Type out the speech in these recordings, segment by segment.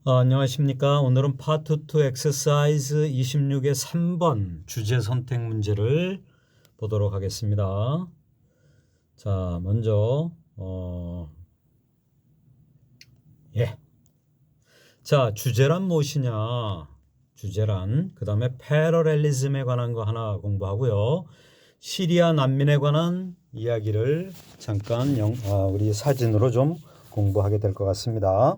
안녕하십니까. 오늘은 파트 2 엑서사이즈 26의 3번 주제 선택 문제를 보도록 하겠습니다. 자, 먼저 자, 주제란 무엇이냐? 주제란 그 다음에 패러렐리즘에 관한 거 하나 공부하고요. 시리아 난민에 관한 이야기를 잠깐 우리 사진으로 좀 공부하게 될 것 같습니다.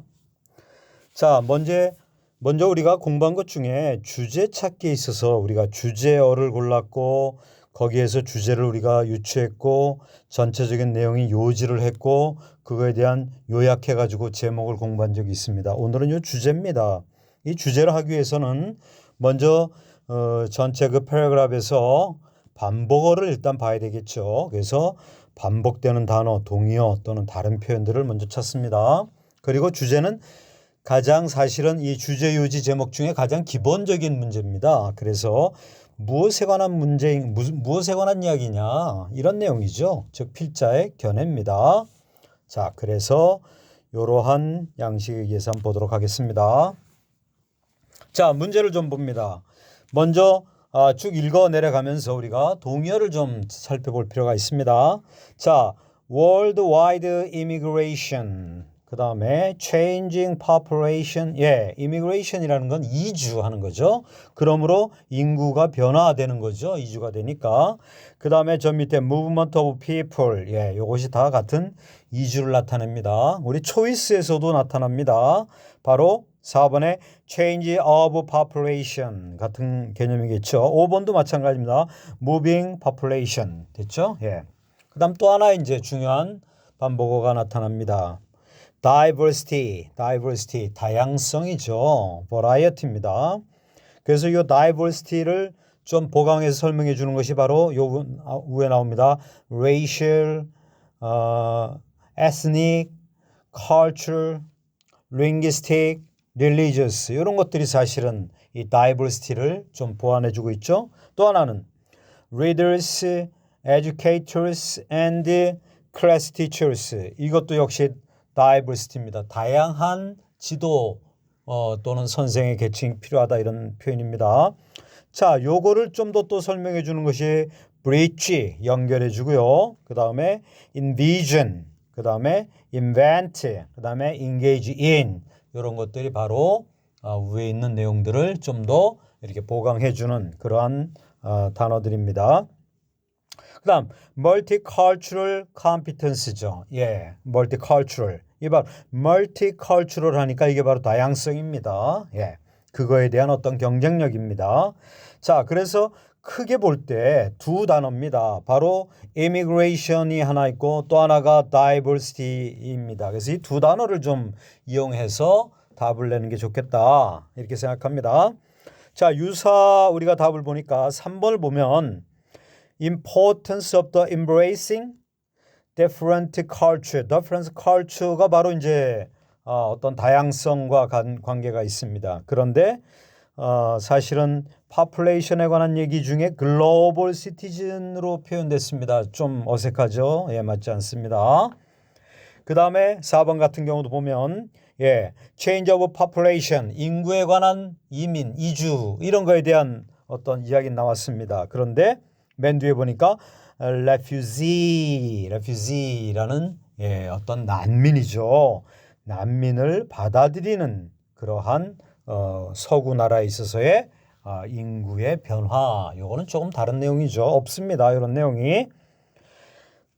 자, 먼저 우리가 공부한 것 중에 주제 찾기에 있어서 우리가 주제어를 골랐고 거기에서 주제를 우리가 유추했고 전체적인 내용이 요지를 했고 그거에 대한 요약해 가지고 제목을 공부한 적이 있습니다. 오늘은 이 주제입니다. 이 주제를 하기 위해서는 먼저 전체 그 패러그래프에서 반복어를 일단 봐야 되겠죠. 그래서 반복되는 단어, 동의어 또는 다른 표현들을 먼저 찾습니다. 그리고 주제는 가장 사실은 이 주제 요지 제목 중에 가장 기본적인 문제입니다. 그래서 무엇에 관한 무엇에 관한 이야기냐 이런 내용이죠. 즉 필자의 견해입니다. 자, 그래서 이러한 양식에 의해서 한번 보도록 하겠습니다. 자, 문제를 좀 봅니다. 먼저 쭉 읽어 내려가면서 우리가 동의어를 좀 살펴볼 필요가 있습니다. 자, worldwide immigration, 그 다음에 changing population, immigration이라는 건 이주하는 거죠. 그러므로 인구가 변화되는 거죠. 이주가 되니까. 그 다음에 저 밑에 movement of people, 이것이 다 같은 이주를 나타냅니다. 우리 초이스에서도 나타납니다. 바로 4번에 change of population 같은 개념이겠죠. 5번도 마찬가지입니다. moving population 됐죠? 그 다음 또 하나 이제 중요한 반복어가 나타납니다. diversity, 다양성이죠. variety입니다. 그래서 이 diversity를 좀 보강해서 설명해 주는 것이 바로 요 위에 나옵니다. racial, ethnic, cultural, linguistic, religious 이런 것들이 사실은 이 diversity를 좀 보완해 주고 있죠. 또 하나는 readers, educators, and class teachers 이것도 역시 diversity입니다. 다양한 지도 또는 선생의 계층이 필요하다 이런 표현입니다. 자, 요거를 좀 더 또 설명해 주는 것이 bridge 연결해 주고요. 그 다음에 envision, 그 다음에 invent, 그 다음에 engage in 이런 것들이 바로 위에 있는 내용들을 좀 더 이렇게 보강해 주는 그러한 단어들입니다. 그 다음 multicultural competence죠. multicultural. 이게 바로 multicultural 하니까 이게 바로 다양성입니다. 그거에 대한 어떤 경쟁력입니다. 자, 그래서 크게 볼 때 두 단어입니다. 바로 immigration이 하나 있고 또 하나가 diversity입니다. 그래서 이 두 단어를 좀 이용해서 답을 내는 게 좋겠다 이렇게 생각합니다. 자, 유사 우리가 답을 보니까 3번을 보면 importance of the embracing different culture가 바로 이제 어떤 다양성과 관계가 있습니다. 그런데 사실은 population에 관한 얘기 중에 global citizen으로 표현됐습니다. 좀 어색하죠? 맞지 않습니다. 그 다음에 4번 같은 경우도 보면 change of population, 인구에 관한 이민, 이주 이런 거에 대한 어떤 이야기 나왔습니다. 그런데 맨 뒤에 보니까 refugee라는 어떤 난민이죠. 난민을 받아들이는 그러한 서구 나라에 있어서의 인구의 변화. 요거는 조금 다른 내용이죠. 없습니다. 이런 내용이.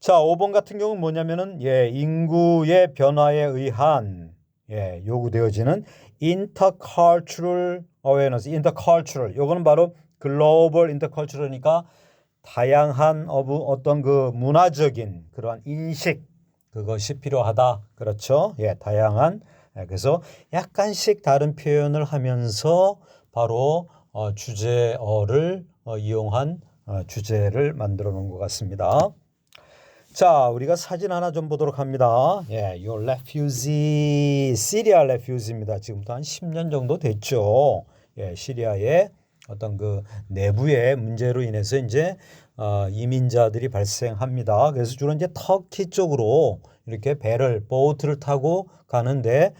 자, 5번 같은 경우는 뭐냐면은 인구의 변화에 의한 요구되어지는 intercultural awareness, intercultural. 요거는 바로 글로벌 인터컬처럴이니까 다양한 어떤 그 문화적인 그러한 인식 그것이 필요하다. 그렇죠? 다양한. 그래서 약간씩 다른 표현을 하면서 바로 주제어를 이용한 주제를 만들어 놓은 것 같습니다. 자, 우리가 사진 하나 좀 보도록 합니다. 요 refugee, 시리아 refugee입니다. 지금부터 한 10년 정도 됐죠. 시리아의 어떤 그 내부의 문제로 인해서 이제 이민자들이 발생합니다. 그래서 주로 이제 터키 쪽으로 이렇게 보트를 타고 가는데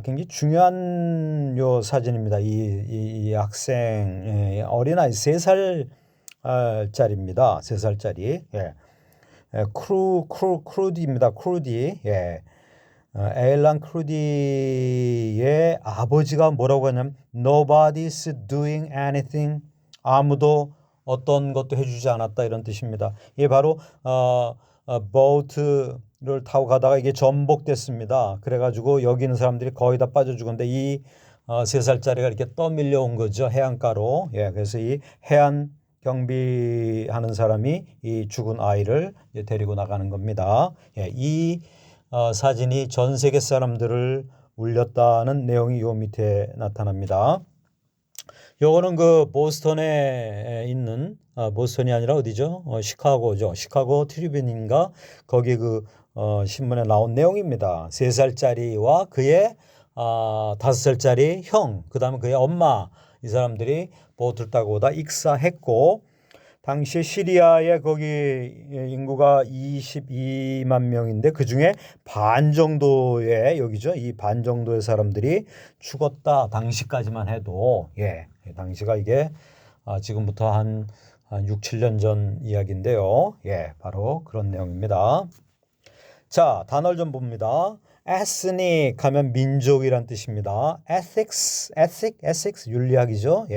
굉장히 중요한 요 사진입니다. 이 학생 어린아이 3살 짜리입니다. 3살짜리. 예. 크루디입니다. 크루디. 예. 에일란 크루디의 아버지가 뭐라고 하냐면 Nobody's doing anything. 아무도 어떤 것도 해주지 않았다 이런 뜻입니다. 이게 바로 보트를 타고 가다가 이게 전복됐습니다. 그래가지고 여기 있는 사람들이 거의 다 빠져 죽었는데 이 3살짜리가 이렇게 떠밀려 온 거죠. 해안가로. 예, 그래서 이 해안 경비하는 사람이 이 죽은 아이를 데리고 나가는 겁니다. 예, 이 사진이 전 세계 사람들을 울렸다는 내용이 요 밑에 나타납니다. 요거는 그 보스턴에 있는 보스턴이 아니라 어디죠? 시카고죠. 시카고 트리뷴인가 거기 신문에 나온 내용입니다. 3살짜리와 그의 5살짜리 형, 그다음에 그의 엄마 이 사람들이 보트를 타고 오다 익사했고 당시 시리아의 거기 인구가 22만 명인데 그중에 반 정도의 여기죠. 이 반 정도의 사람들이 죽었다. 당시까지만 해도 당시가 이게 지금부터 한 6, 7년 전 이야기인데요. 바로 그런 내용입니다. 자, 단어를 좀 봅니다. ethnic 하면 민족이란 뜻입니다. ethics 윤리학이죠.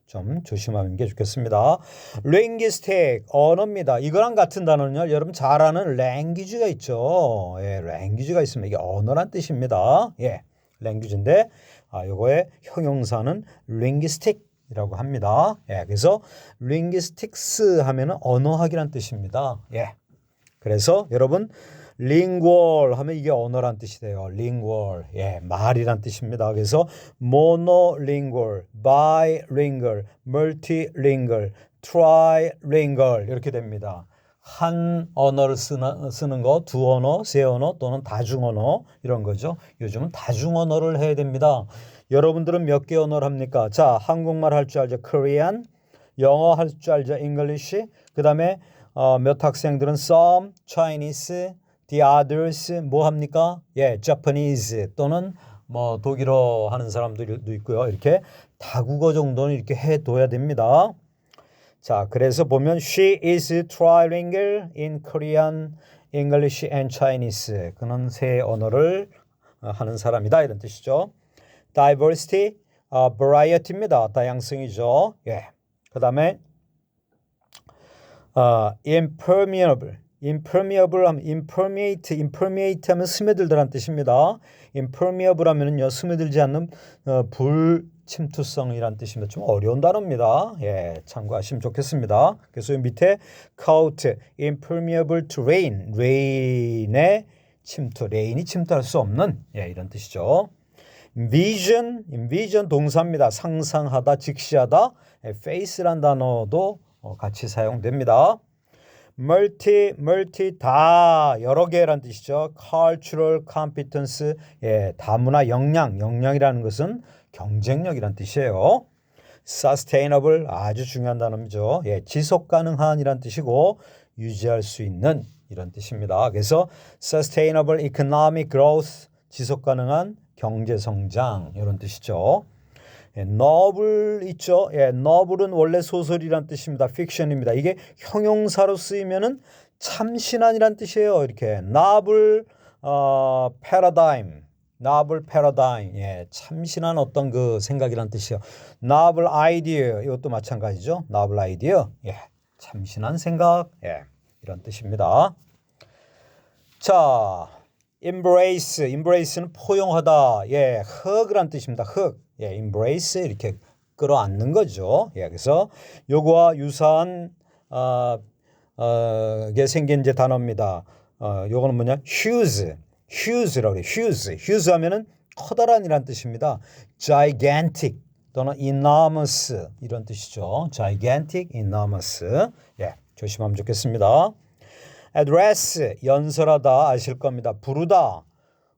좀 조심하는 게 좋겠습니다. linguistic 언어입니다. 이거랑 같은 단어는요. 여러분 잘 아는 language가 있죠. language가 있으면 이게 언어란 뜻입니다. language인데 요거의 형용사는 linguistic이라고 합니다. 그래서 linguistics 하면은 언어학이란 뜻입니다. 그래서 여러분 lingual 하면 이게 언어란 뜻이 돼요. lingual. 말이란 뜻입니다. 그래서 monolingual, bilingual, multilingual, trilingual 이렇게 됩니다. 한 언어를 쓰는 거, 두 언어, 세 언어 또는 다중언어 이런 거죠. 요즘은 다중언어를 해야 됩니다. 여러분들은 몇 개 언어를 합니까? 자, 한국말 할 줄 알죠? Korean, 영어 할 줄 알죠? English, 그 다음에 몇 학생들은 some, Chinese, the others 뭐 합니까? Japanese 또는 뭐 독일어 하는 사람들도 있고요. 이렇게 다국어 정도는 이렇게 해둬야 됩니다. 자, 그래서 보면 she is trilingual in Korean, English and Chinese. 그는 세 언어를 하는 사람이다 이런 뜻이죠. diversity, variety입니다. 다양성이죠. 그 다음에 impermeable 하면 impermeate 하면 스며들다라는 뜻입니다. impermeable 하면은요 스며들지 않는 불침투성이라는 뜻입니다. 좀 어려운 단어입니다. 참고하시면 좋겠습니다. 그래서 밑에 coat, impermeable to rain, rain의 침투, 레인이 침투할 수 없는 이런 뜻이죠. envision 동사입니다. 상상하다, 직시하다. face란 단어도 같이 사용됩니다. multi 다 여러 개란 뜻이죠. cultural competence 다문화 역량이라는 것은 경쟁력이란 뜻이에요. sustainable 아주 중요한 단어죠. 지속 가능한이란 뜻이고 유지할 수 있는 이런 뜻입니다. 그래서 sustainable economic growth 지속 가능한 경제 성장 이런 뜻이죠. 너블 있죠. 너블은 원래 소설이란 뜻입니다. fiction입니다. 이게 형용사로 쓰이면은 참신한이란 뜻이에요. 이렇게 novel paradigm, novel paradigm, 참신한 어떤 그 생각이란 뜻이에요. novel idea 이것도 마찬가지죠. novel idea, 참신한 생각, 이런 뜻입니다. 자, embrace는 포용하다, hug란 뜻입니다. hug. embrace 이렇게 끌어안는 거죠. 그래서 요거와 유사한 게 생긴 이제 단어입니다. 요거는 뭐냐? huge라고 그래요. huge 하면은 커다란이란 뜻입니다. gigantic 또는 enormous 이런 뜻이죠. gigantic, enormous. 조심하면 좋겠습니다. address 연설하다 아실 겁니다. 부르다,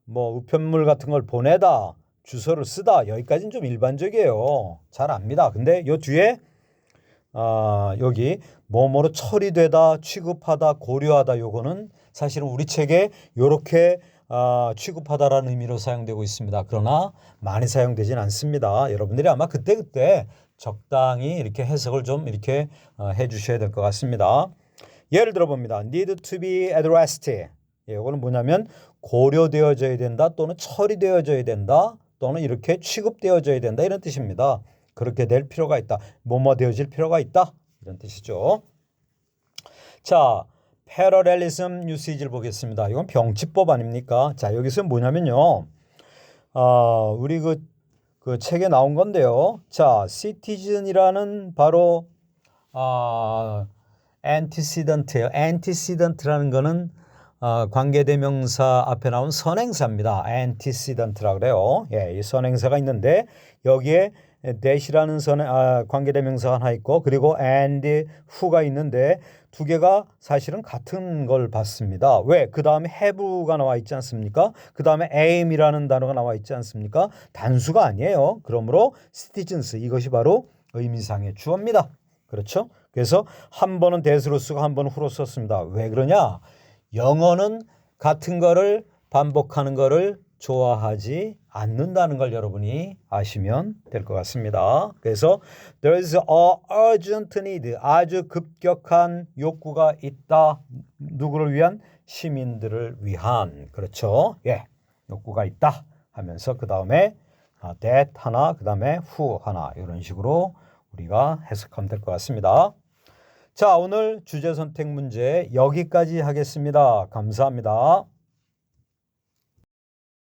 뭐 우편물 같은 걸 보내다, 주소를 쓰다 여기까지는 좀 일반적이에요. 잘 압니다. 근데 요 뒤에 여기 뭐뭐로 처리되다, 취급하다, 고려하다 요거는 사실은 우리 책에 요렇게 취급하다라는 의미로 사용되고 있습니다. 그러나 많이 사용되진 않습니다. 여러분들이 아마 그때그때 적당히 이렇게 해석을 좀 이렇게 해 주셔야 될 것 같습니다. 예를 들어 봅니다. need to be addressed. 이거는 뭐냐면 고려되어져야 된다 또는 처리되어져야 된다 또는 이렇게 취급되어져야 된다 이런 뜻입니다. 그렇게 될 필요가 있다. 뭐뭐 되어질 필요가 있다. 이런 뜻이죠. 자, 패러렐리즘 유시지를 보겠습니다. 이건 병치법 아닙니까? 자, 여기서 뭐냐면요. 우리 그 책에 나온 건데요. 자, citizen이라는 바로 antecedent예요. antecedent라는 거는 관계대명사 앞에 나온 선행사입니다. antecedent라고 그래요. 예, 이 선행사가 있는데 여기에 that이라는 관계대명사가 하나 있고 그리고 and, who가 있는데 두 개가 사실은 같은 걸 봤습니다. 왜? 그 다음에 have가 나와 있지 않습니까? 그 다음에 aim이라는 단어가 나와 있지 않습니까? 단수가 아니에요. 그러므로 citizens 이것이 바로 의미상의 주어입니다. 그렇죠? 그래서 한 번은 that으로 쓰고 한 번은 who로 썼습니다. 왜 그러냐? 영어는 같은 거를 반복하는 거를 좋아하지 않는다는 걸 여러분이 아시면 될 것 같습니다. 그래서 there's a urgent need, 아주 급격한 욕구가 있다. 누구를 위한? 시민들을 위한. 그렇죠? 예, 욕구가 있다 하면서 그 다음에 that 하나, 그 다음에 who 하나 이런 식으로 우리가 해석하면 될 것 같습니다. 자, 오늘 주제 선택 문제 여기까지 하겠습니다. 감사합니다.